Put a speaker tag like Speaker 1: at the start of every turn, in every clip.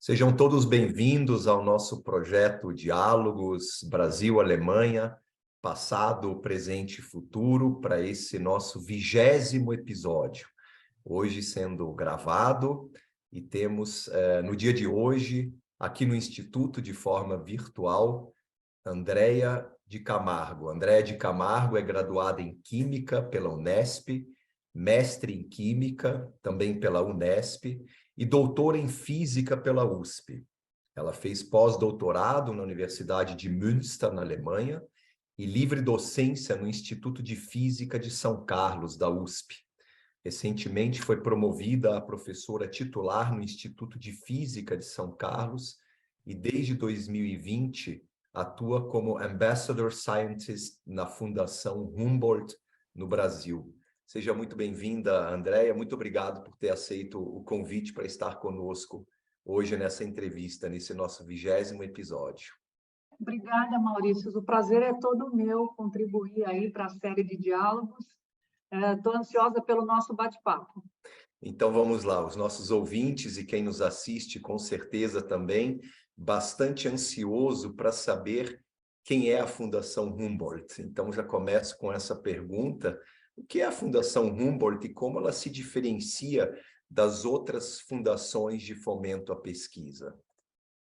Speaker 1: Sejam todos bem-vindos ao nosso projeto Diálogos Brasil-Alemanha, passado, presente e futuro, para esse nosso 20º episódio. Hoje sendo gravado e temos, no dia de hoje, aqui no Instituto, de forma virtual, Andréia de Camargo. Andréia de Camargo é graduada em Química pela Unesp, mestre em Química, também pela Unesp, e doutora em Física pela USP. Ela fez pós-doutorado na Universidade de Münster, na Alemanha, e livre docência no Instituto de Física de São Carlos, da USP. Recentemente foi promovida a professora titular no Instituto de Física de São Carlos e desde 2020 atua como Ambassador Scientist na Fundação Humboldt, no Brasil. Seja muito bem-vinda, Andréia. Muito obrigado por ter aceito o convite para estar conosco hoje nessa entrevista, nesse nosso 20º episódio.
Speaker 2: Obrigada, Maurício. O prazer é todo meu contribuir aí para a série de diálogos. Estou ansiosa pelo nosso bate-papo.
Speaker 1: Então vamos lá, os nossos ouvintes e quem nos assiste, com certeza também, bastante ansioso para saber quem é a Fundação Humboldt. Então já começo com essa pergunta. O que é a Fundação Humboldt e como ela se diferencia das outras fundações de fomento à pesquisa?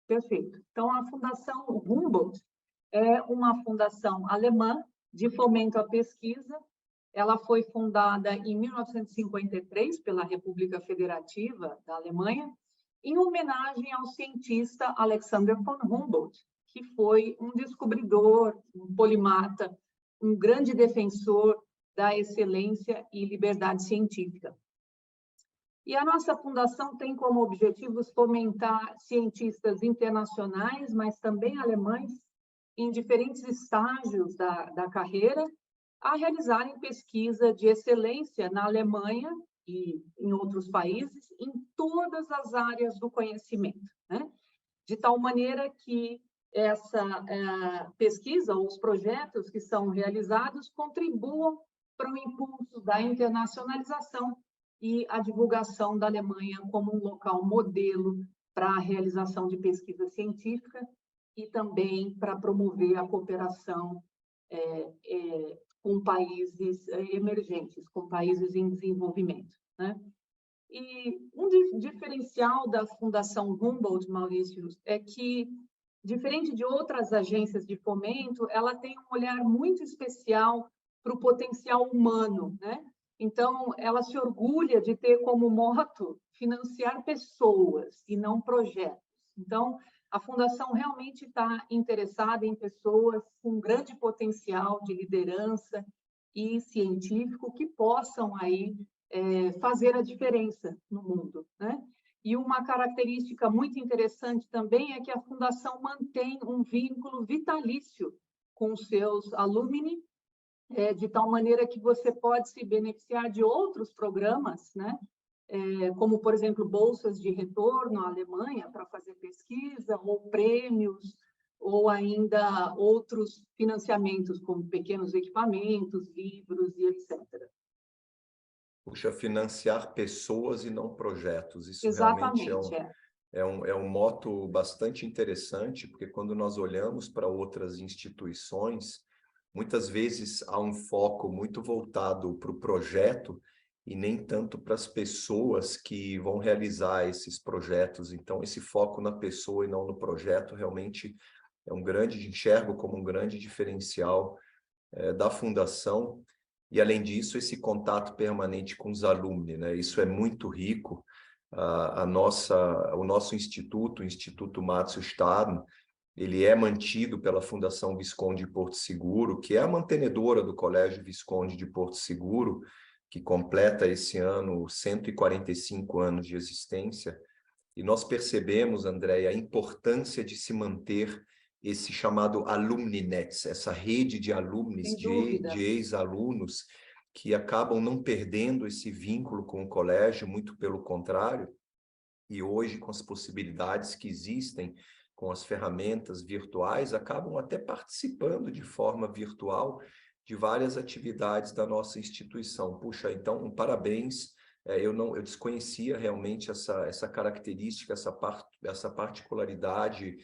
Speaker 2: Perfeito. Então, a Fundação Humboldt é uma fundação alemã de fomento à pesquisa. Ela foi fundada em 1953 pela República Federativa da Alemanha, em homenagem ao cientista Alexander von Humboldt, que foi um descobridor, um polimata, um grande defensor da excelência e liberdade científica. E a nossa fundação tem como objetivos fomentar cientistas internacionais, mas também alemães, em diferentes estágios da carreira, a realizarem pesquisa de excelência na Alemanha e em outros países, em todas as áreas do conhecimento, né? De tal maneira que essa pesquisa, ou os projetos que são realizados, contribuam para o impulso da internacionalização e a divulgação da Alemanha como um local modelo para a realização de pesquisa científica e também para promover a cooperação com países emergentes, com países em desenvolvimento, né? E um diferencial da Fundação Humboldt, Maurício, é que, diferente de outras agências de fomento, ela tem um olhar muito especial para o potencial humano, né? Então, ela se orgulha de ter como moto financiar pessoas e não projetos. Então, a Fundação realmente está interessada em pessoas com grande potencial de liderança e científico que possam aí fazer a diferença no mundo, né? E uma característica muito interessante também é que a Fundação mantém um vínculo vitalício com os seus alumni, de tal maneira que você pode se beneficiar de outros programas, né? Como, por exemplo, bolsas de retorno à Alemanha para fazer pesquisa, ou prêmios, ou ainda outros financiamentos, como pequenos equipamentos, livros e etc.
Speaker 1: Puxa, financiar pessoas e não projetos. Isso
Speaker 2: Exatamente,
Speaker 1: realmente é um moto bastante interessante, porque quando nós olhamos para outras instituições, muitas vezes há um foco muito voltado para o projeto e nem tanto para as pessoas que vão realizar esses projetos. Então, esse foco na pessoa e não no projeto realmente enxergo como um grande diferencial da Fundação. E, além disso, esse contato permanente com os alunos, né? Isso é muito rico. O nosso instituto, o Instituto Márcio Stadn, ele é mantido pela Fundação Visconde de Porto Seguro, que é a mantenedora do Colégio Visconde de Porto Seguro, que completa esse ano 145 anos de existência. E nós percebemos, Andréia, a importância de se manter esse chamado Alumni Nets, essa rede de alunos, de ex-alunos, que acabam não perdendo esse vínculo com o colégio, muito pelo contrário, e hoje, com as possibilidades que existem, com as ferramentas virtuais, acabam até participando de forma virtual de várias atividades da nossa instituição. Puxa, então, parabéns eu desconhecia realmente essa característica, essa particularidade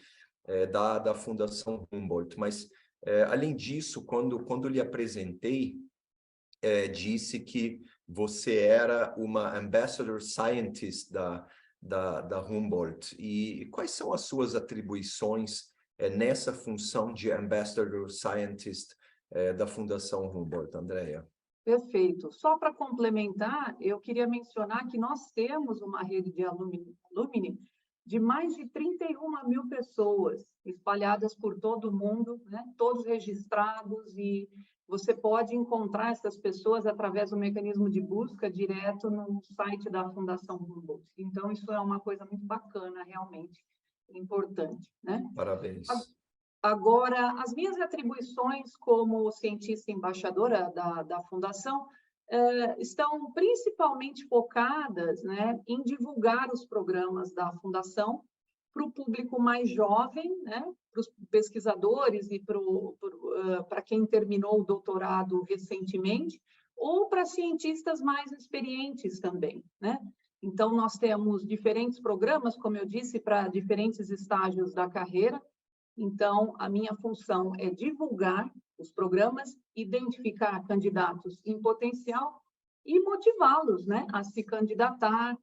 Speaker 1: da Fundação Humboldt. Mas, além disso, quando lhe apresentei, disse que você era uma Ambassador Scientist da Humboldt. E quais são as suas atribuições nessa função de Ambassador Scientist da Fundação Humboldt, Andréia?
Speaker 2: Perfeito. Só para complementar, eu queria mencionar que nós temos uma rede de alumni de mais de 31 mil pessoas espalhadas por todo o mundo, né? Todos registrados, e você pode encontrar essas pessoas através do mecanismo de busca direto no site da Fundação Humboldt. Então, isso é uma coisa muito bacana, realmente importante, né?
Speaker 1: Parabéns.
Speaker 2: Agora, as minhas atribuições como cientista embaixadora da Fundação estão principalmente focadas, né, em divulgar os programas da Fundação para o público mais jovem, né, para os pesquisadores e para quem terminou o doutorado recentemente, ou para cientistas mais experientes também, né? Então, nós temos diferentes programas, como eu disse, para diferentes estágios da carreira. Então, a minha função é divulgar os programas, identificar candidatos em potencial e motivá-los, né, a se candidatar,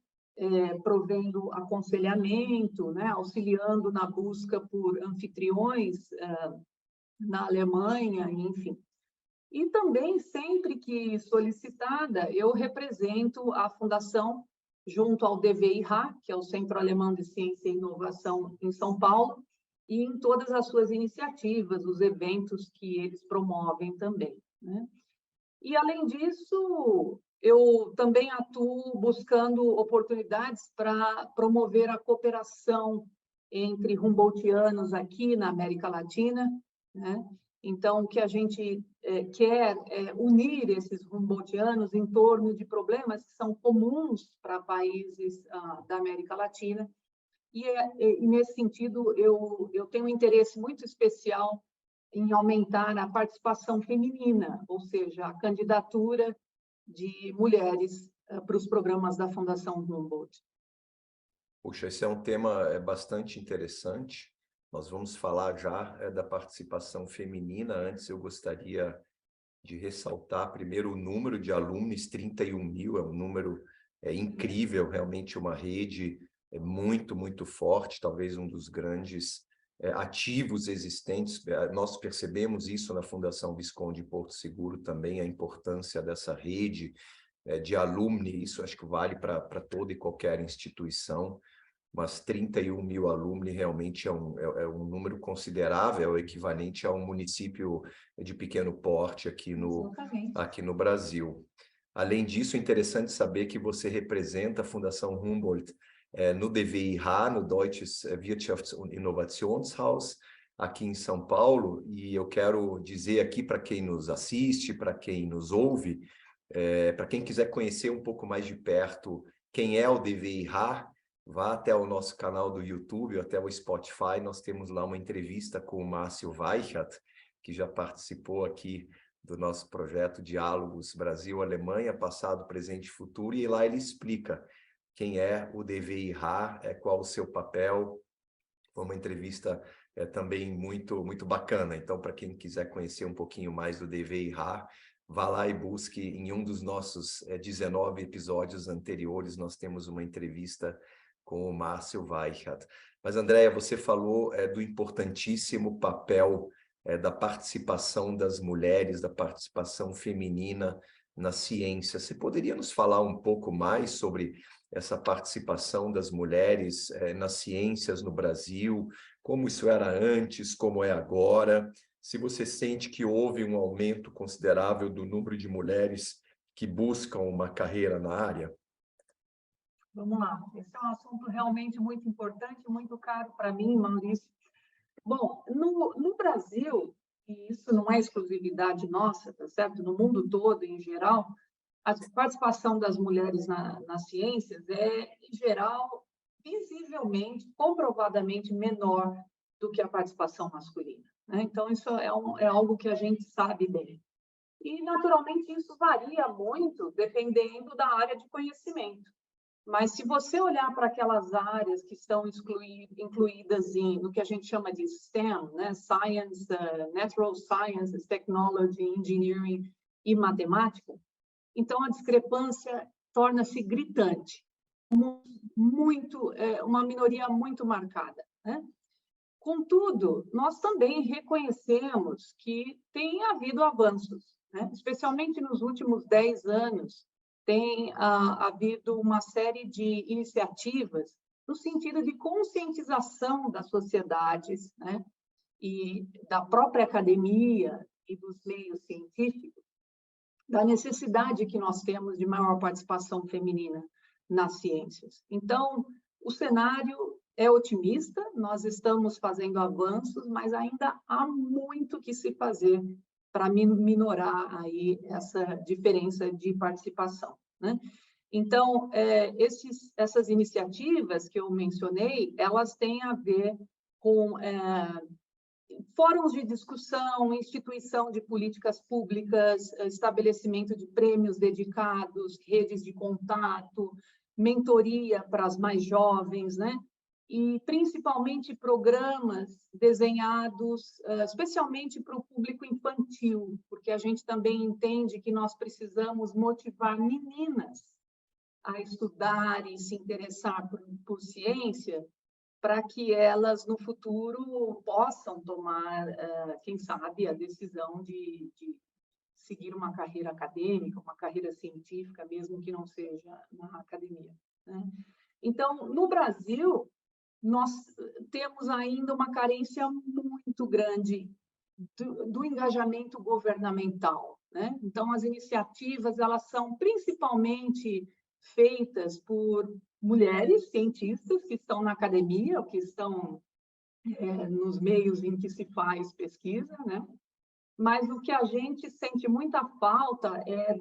Speaker 2: provendo aconselhamento, né, auxiliando na busca por anfitriões na Alemanha, enfim. E também, sempre que solicitada, eu represento a Fundação junto ao DVIH, que é o Centro Alemão de Ciência e Inovação em São Paulo, e em todas as suas iniciativas, os eventos que eles promovem também, né? E, além disso, eu também atuo buscando oportunidades para promover a cooperação entre Humboldtianos aqui na América Latina, né? Então, o que a gente quer é unir esses Humboldtianos em torno de problemas que são comuns para países da América Latina. E nesse sentido, eu tenho um interesse muito especial em aumentar a participação feminina, ou seja, a candidatura de mulheres para os programas da Fundação Humboldt.
Speaker 1: Puxa, esse é um tema bastante interessante. Nós vamos falar já da participação feminina. Antes, eu gostaria de ressaltar primeiro o número de alunos, 31 mil, é um número incrível, realmente uma rede muito, muito forte, talvez um dos grandes ativos existentes. Nós percebemos isso na Fundação Visconde em Porto Seguro também, a importância dessa rede de alumni. Isso acho que vale para toda e qualquer instituição, mas 31 mil alunos realmente é um número considerável, é equivalente a um município de pequeno porte aqui no Brasil. Além disso, é interessante saber que você representa a Fundação Humboldt no DWIH, no Deutsches Wirtschafts- und Innovationshaus, aqui em São Paulo, e eu quero dizer aqui para quem nos assiste, para quem nos ouve, para quem quiser conhecer um pouco mais de perto quem é o DWIH, vá até o nosso canal do YouTube, até o Spotify. Nós temos lá uma entrevista com o Márcio Weichert, que já participou aqui do nosso projeto Diálogos Brasil-Alemanha, passado, presente e futuro, e lá ele explica quem é o DWIH, qual o seu papel. Foi uma entrevista também muito, muito bacana. Então, para quem quiser conhecer um pouquinho mais do DWIH, vá lá e busque em um dos nossos 19 episódios anteriores, nós temos uma entrevista com o Márcio Weichert. Mas, Andréia, você falou do importantíssimo papel da participação das mulheres, da participação feminina na ciência. Você poderia nos falar um pouco mais sobre essa participação das mulheres nas ciências no Brasil, como isso era antes, como é agora? Se você sente que houve um aumento considerável do número de mulheres que buscam uma carreira na área?
Speaker 2: Vamos lá. Esse é um assunto realmente muito importante, muito caro para mim, Maurício. Bom, no Brasil, e isso não é exclusividade nossa, tá certo? No mundo todo, em geral, a participação das mulheres nas ciências é, em geral, visivelmente, comprovadamente menor do que a participação masculina, né? Então, isso é algo que a gente sabe bem. E, naturalmente, isso varia muito dependendo da área de conhecimento. Mas se você olhar para aquelas áreas que estão incluídas no que a gente chama de STEM, né? Science, Natural Sciences, Technology, Engineering e Matemática, então a discrepância torna-se gritante, uma minoria muito marcada, né? Contudo, nós também reconhecemos que tem havido avanços, né? Especialmente nos últimos 10 anos, tem havido uma série de iniciativas no sentido de conscientização das sociedades, né? E da própria academia e dos meios científicos, da necessidade que nós temos de maior participação feminina nas ciências. Então, o cenário é otimista, nós estamos fazendo avanços, mas ainda há muito que se fazer para minorar aí essa diferença de participação, né? Então, essas iniciativas que eu mencionei, elas têm a ver com fóruns de discussão, instituição de políticas públicas, estabelecimento de prêmios dedicados, redes de contato, mentoria para as mais jovens, né? E principalmente programas desenhados especialmente para o público infantil, porque a gente também entende que nós precisamos motivar meninas a estudar e se interessar por ciência, para que elas, no futuro, possam tomar, quem sabe, a decisão de seguir uma carreira acadêmica, uma carreira científica, mesmo que não seja na academia, né? Então, no Brasil, nós temos ainda uma carência muito grande do engajamento governamental, né? Então, as iniciativas, elas são principalmente feitas por mulheres cientistas que estão na academia, ou que estão nos meios em que se faz pesquisa, né? Mas o que a gente sente muita falta é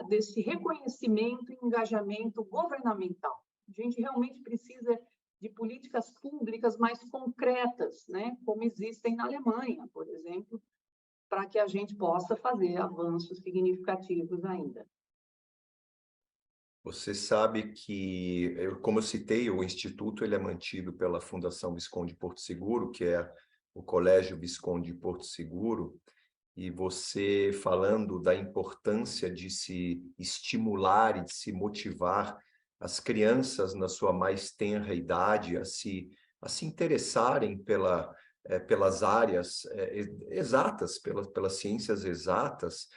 Speaker 2: desse reconhecimento e engajamento governamental. A gente realmente precisa de políticas públicas mais concretas, né? Como existem na Alemanha, por exemplo, para que a gente possa fazer avanços significativos ainda.
Speaker 1: Você sabe que, como eu citei, o Instituto ele é mantido pela Fundação Visconde de Porto Seguro, que é o Colégio Visconde de Porto Seguro, e você falando da importância de se estimular e de se motivar as crianças na sua mais tenra idade a se interessarem pelas áreas exatas, pelas ciências exatas.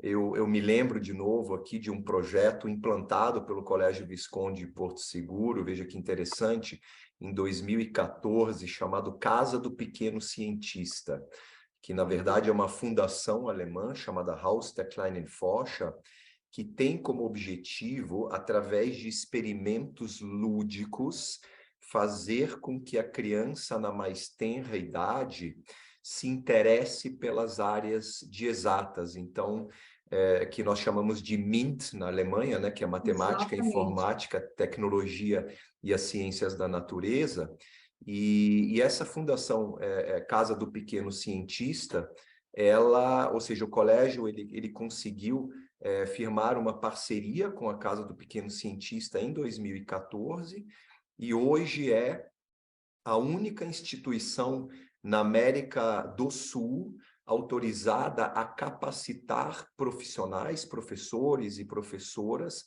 Speaker 1: Eu me lembro de novo aqui de um projeto implantado pelo Colégio Visconde de Porto Seguro, veja que interessante, em 2014, chamado Casa do Pequeno Cientista, que na verdade é uma fundação alemã chamada Haus der kleinen Forscher, que tem como objetivo, através de experimentos lúdicos, fazer com que a criança na mais tenra idade se interesse pelas áreas de exatas. Então, que nós chamamos de MINT na Alemanha, né, que é matemática,
Speaker 2: Exatamente.
Speaker 1: informática, tecnologia e as ciências da natureza. E essa fundação Casa do Pequeno Cientista, ou seja, o colégio ele conseguiu firmar uma parceria com a Casa do Pequeno Cientista em 2014, e hoje é a única instituição na América do Sul autorizada a capacitar profissionais, professores e professoras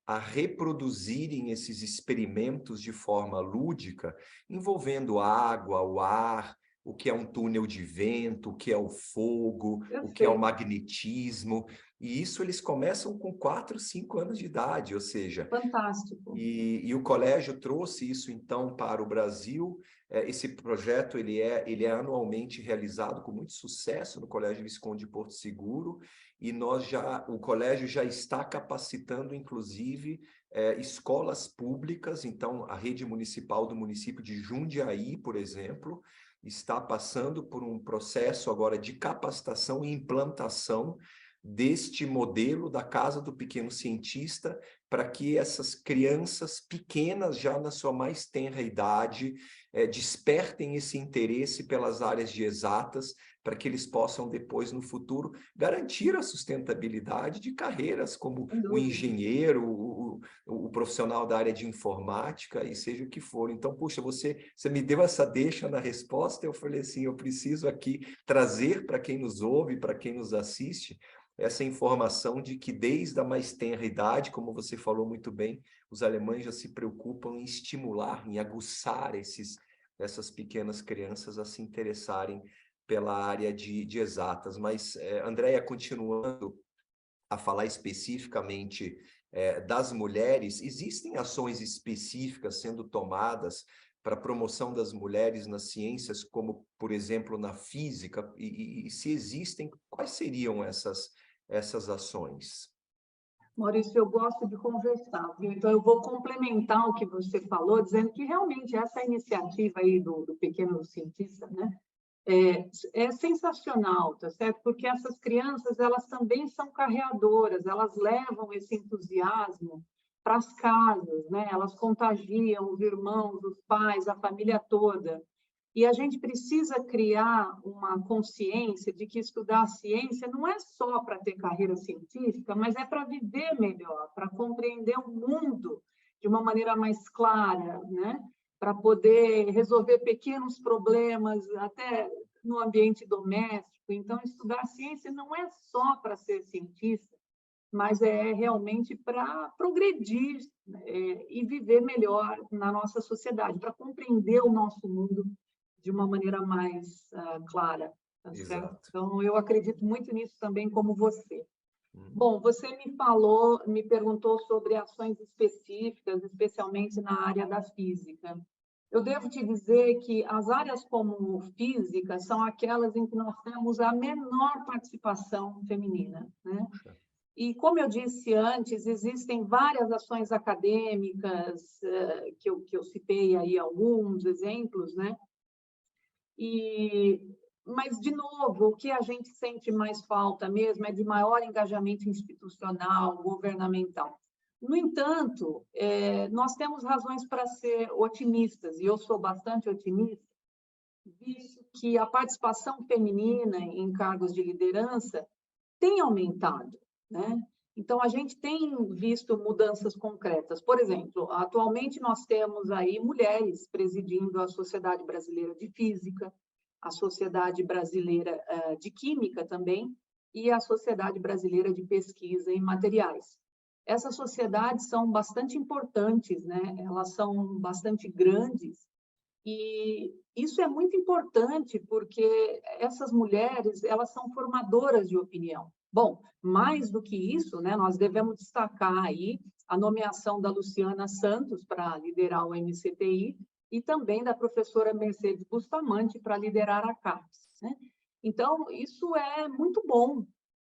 Speaker 1: a reproduzirem esses experimentos de forma lúdica, envolvendo a água, o ar, o que é um túnel de vento, o que é o fogo, o que é o magnetismo. E isso eles começam com 4, 5 anos de idade, ou seja...
Speaker 2: Fantástico.
Speaker 1: E o colégio trouxe isso, então, para o Brasil. Esse projeto ele é anualmente realizado com muito sucesso no Colégio Visconde de Porto Seguro, e o colégio já está capacitando, inclusive, escolas públicas. Então, a rede municipal do município de Jundiaí, por exemplo, está passando por um processo agora de capacitação e implantação deste modelo da Casa do Pequeno Cientista, para que essas crianças pequenas, já na sua mais tenra idade, despertem esse interesse pelas áreas de exatas, para que eles possam depois, no futuro, garantir a sustentabilidade de carreiras como
Speaker 2: Sem
Speaker 1: o
Speaker 2: dúvida.
Speaker 1: engenheiro, o profissional da área de informática, e seja o que for. Então, puxa, você me deu essa deixa na resposta, eu falei assim, eu preciso aqui trazer para quem nos ouve, para quem nos assiste, essa informação de que desde a mais tenra idade, como você falou muito bem, os alemães já se preocupam em estimular, em aguçar essas pequenas crianças a se interessarem pela área de exatas. Mas, Andréia, continuando a falar especificamente das mulheres, existem ações específicas sendo tomadas para a promoção das mulheres nas ciências, como, por exemplo, na física? E se existem, quais seriam essas ações?
Speaker 2: Maurício, eu gosto de conversar, viu? Então eu vou complementar o que você falou, dizendo que realmente essa iniciativa aí do pequeno cientista, né, é sensacional, tá certo? Porque essas crianças, elas também são carreadoras, elas levam esse entusiasmo para as casas, né? Elas contagiam os irmãos, os pais, a família toda. E a gente precisa criar uma consciência de que estudar a ciência não é só para ter carreira científica, mas é para viver melhor, para compreender o mundo de uma maneira mais clara, né? Para poder resolver pequenos problemas, até no ambiente doméstico. Então, estudar a ciência não é só para ser cientista, mas é realmente para progredir, e viver melhor na nossa sociedade, para compreender o nosso mundo de uma maneira mais clara, tá certo?
Speaker 1: Exato.
Speaker 2: Então, eu acredito muito nisso também, como você.
Speaker 1: Uhum.
Speaker 2: Bom, você me perguntou sobre ações específicas, especialmente na área da física. Eu devo te dizer que as áreas como física são aquelas em que nós temos a menor participação feminina, né? E, como eu disse antes, existem várias ações acadêmicas, que eu citei aí alguns exemplos, né? Mas, de novo, o que a gente sente mais falta mesmo é de maior engajamento institucional, governamental. No entanto, nós temos razões para ser otimistas, e eu sou bastante otimista, visto que a participação feminina em cargos de liderança tem aumentado, né? Então, a gente tem visto mudanças concretas. Por exemplo, atualmente nós temos aí mulheres presidindo a Sociedade Brasileira de Física, a Sociedade Brasileira de Química também, e a Sociedade Brasileira de Pesquisa em Materiais. Essas sociedades são bastante importantes, né? Elas são bastante grandes, e isso é muito importante porque essas mulheres, elas são formadoras de opinião. Bom, mais do que isso, né, nós devemos destacar aí a nomeação da Luciana Santos para liderar o MCTI e também da professora Mercedes Bustamante para liderar a CAPES, né? Então, isso é muito bom,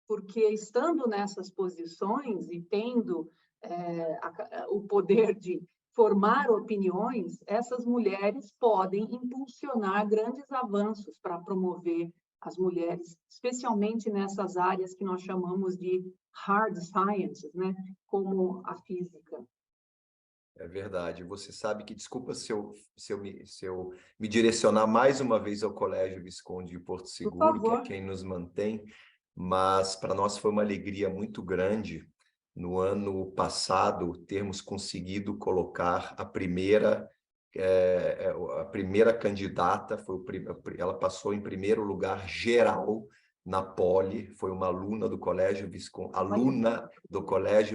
Speaker 2: porque estando nessas posições e tendo o poder de formar opiniões, essas mulheres podem impulsionar grandes avanços para promover as mulheres, especialmente nessas áreas que nós chamamos de hard sciences, né? Como a física.
Speaker 1: É verdade. Você sabe que, desculpa se eu me direcionar mais uma vez ao Colégio Visconde de Porto
Speaker 2: Por
Speaker 1: Seguro, que é
Speaker 2: favor.
Speaker 1: quem nos mantém, mas para nós foi uma alegria muito grande, no ano passado, termos conseguido colocar a primeira candidata, ela passou em primeiro lugar geral na Poli, foi uma aluna do Colégio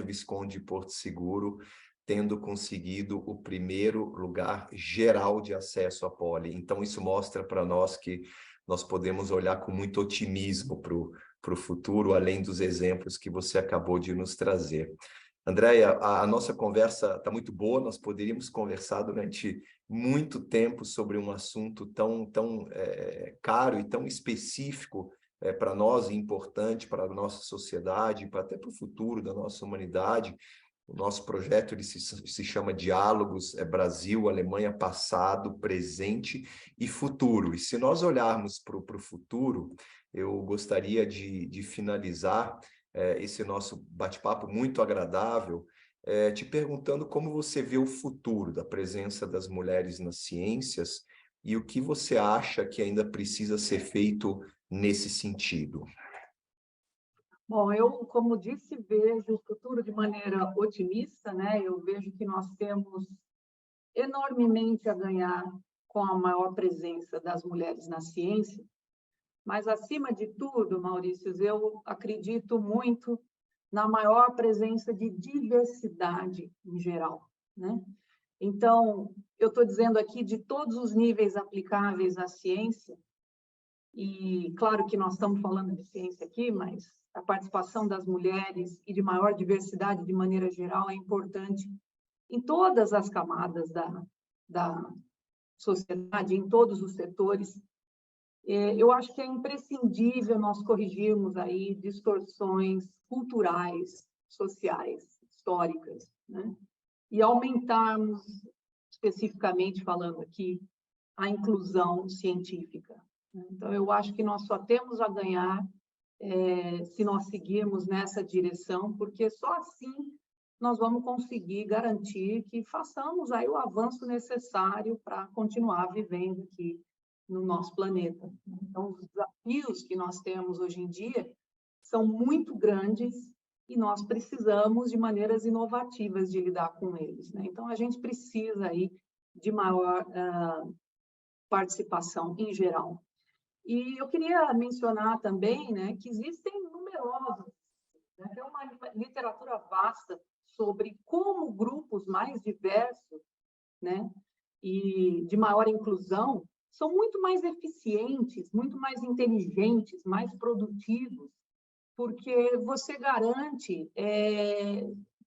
Speaker 1: Visconde de Porto Seguro, tendo conseguido o primeiro lugar geral de acesso à Poli. Então, isso mostra para nós que nós podemos olhar com muito otimismo para o futuro, além dos exemplos que você acabou de nos trazer. Andréia, a nossa conversa está muito boa, nós poderíamos conversar durante muito tempo sobre um assunto tão caro e tão específico para nós e importante para a nossa sociedade, até para o futuro da nossa humanidade. O nosso projeto ele se chama Diálogos Brasil, Alemanha, Passado, Presente e Futuro. E se nós olharmos para o futuro, eu gostaria de finalizar esse nosso bate-papo muito agradável, te perguntando como você vê o futuro da presença das mulheres nas ciências e o que você acha que ainda precisa ser feito nesse sentido.
Speaker 2: Bom, eu, como disse, vejo o futuro de maneira otimista, né? Eu vejo que nós temos enormemente a ganhar com a maior presença das mulheres na ciência, mas, acima de tudo, Maurício, eu acredito muito na maior presença de diversidade em geral, né? Então, eu estou dizendo aqui de todos os níveis aplicáveis à ciência, e claro que nós estamos falando de ciência aqui, mas a participação das mulheres e de maior diversidade de maneira geral é importante em todas as camadas da sociedade, em todos os setores. Eu acho que é imprescindível nós corrigirmos aí distorções culturais, sociais, históricas, né? E aumentarmos, especificamente falando aqui, a inclusão científica. Então, eu acho que nós só temos a ganhar se nós seguirmos nessa direção, porque só assim nós vamos conseguir garantir que façamos aí o avanço necessário para continuar vivendo aqui no nosso planeta. Então, os desafios que nós temos hoje em dia são muito grandes e nós precisamos de maneiras inovativas de lidar com eles, né? Então, a gente precisa aí de maior participação em geral. E eu queria mencionar também, né, que existem numerosos, né, tem uma literatura vasta sobre como grupos mais diversos, né, e de maior inclusão são muito mais eficientes, muito mais inteligentes, mais produtivos, porque você garante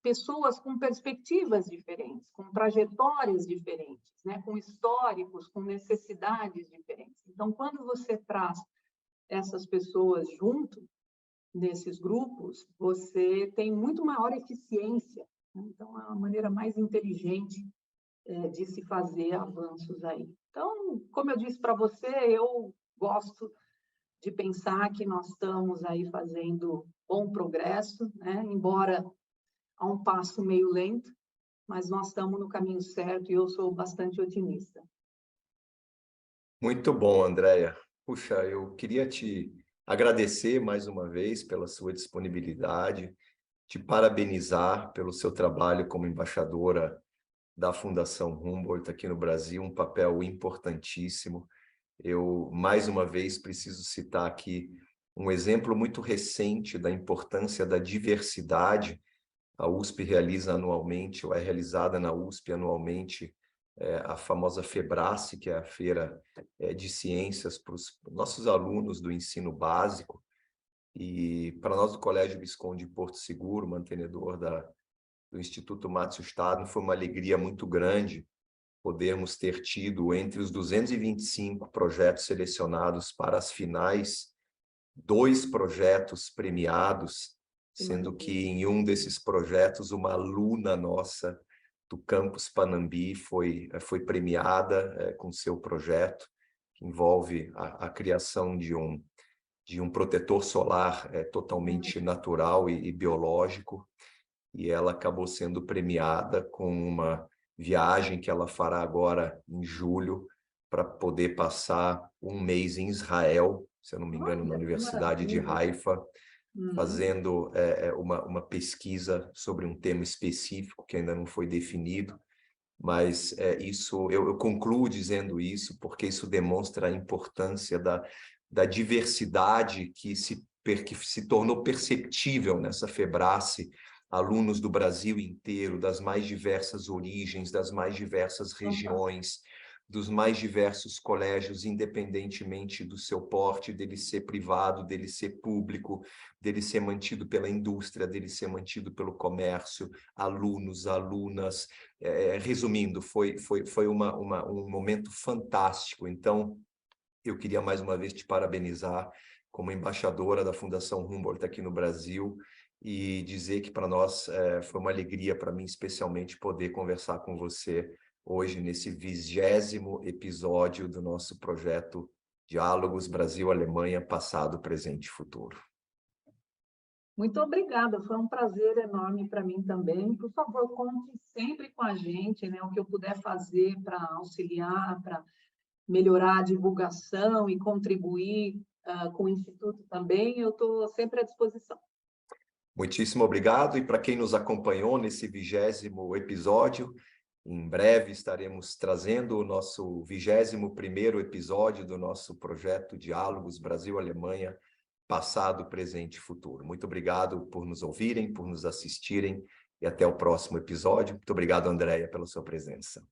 Speaker 2: pessoas com perspectivas diferentes, com trajetórias diferentes, né? Com históricos, com necessidades diferentes. Então, quando você traz essas pessoas junto nesses grupos, você tem muito maior eficiência, né? Então, é uma maneira mais inteligente de se fazer avanços aí. Então, como eu disse para você, eu gosto de pensar que nós estamos aí fazendo bom progresso, né? Embora a um passo meio lento, mas nós estamos no caminho certo e eu sou bastante otimista.
Speaker 1: Muito bom, Andréia. Puxa, eu queria te agradecer mais uma vez pela sua disponibilidade, te parabenizar pelo seu trabalho como embaixadora da Fundação Humboldt aqui no Brasil, um papel importantíssimo. Eu, mais uma vez, preciso citar aqui um exemplo muito recente da importância da diversidade. A USP realiza anualmente, ou é realizada na USP anualmente, a famosa FEBRACE, que é a Feira de Ciências para os nossos alunos do ensino básico. E para nós do Colégio Visconde de Porto Seguro, mantenedor do Instituto Márcio Stadler, foi uma alegria muito grande podermos ter tido, entre os 225 projetos selecionados para as finais, 2 projetos premiados, sendo que em um desses projetos uma aluna nossa do campus Panambi foi premiada com seu projeto, que envolve a criação de um protetor solar totalmente natural e biológico, e ela acabou sendo premiada com uma viagem que ela fará agora em julho para poder passar um mês em Israel, se eu não me engano, na Universidade de Haifa, fazendo uma pesquisa sobre um tema específico que ainda não foi definido, mas isso eu concluo dizendo isso porque isso demonstra a importância da diversidade que se tornou perceptível nessa FEBRACE, alunos do Brasil inteiro, das mais diversas origens, das mais diversas regiões, dos mais diversos colégios, independentemente do seu porte, dele ser privado, dele ser público, dele ser mantido pela indústria, dele ser mantido pelo comércio, alunos, alunas. Resumindo, foi um momento fantástico. Então, eu queria mais uma vez te parabenizar como embaixadora da Fundação Humboldt aqui no Brasil e dizer que para nós foi uma alegria, para mim especialmente, poder conversar com você hoje nesse 20º episódio do nosso projeto Diálogos Brasil-Alemanha, Passado, Presente e Futuro.
Speaker 2: Muito obrigada, foi um prazer enorme para mim também. Por favor, conte sempre com a gente, né? O que eu puder fazer para auxiliar, para melhorar a divulgação e contribuir com o Instituto também, eu estou sempre à disposição.
Speaker 1: Muitíssimo obrigado, e para quem nos acompanhou nesse 20º episódio, em breve estaremos trazendo o nosso 21º episódio do nosso projeto Diálogos Brasil-Alemanha, passado, presente e futuro. Muito obrigado por nos ouvirem, por nos assistirem, e até o próximo episódio. Muito obrigado, Andréia, pela sua presença.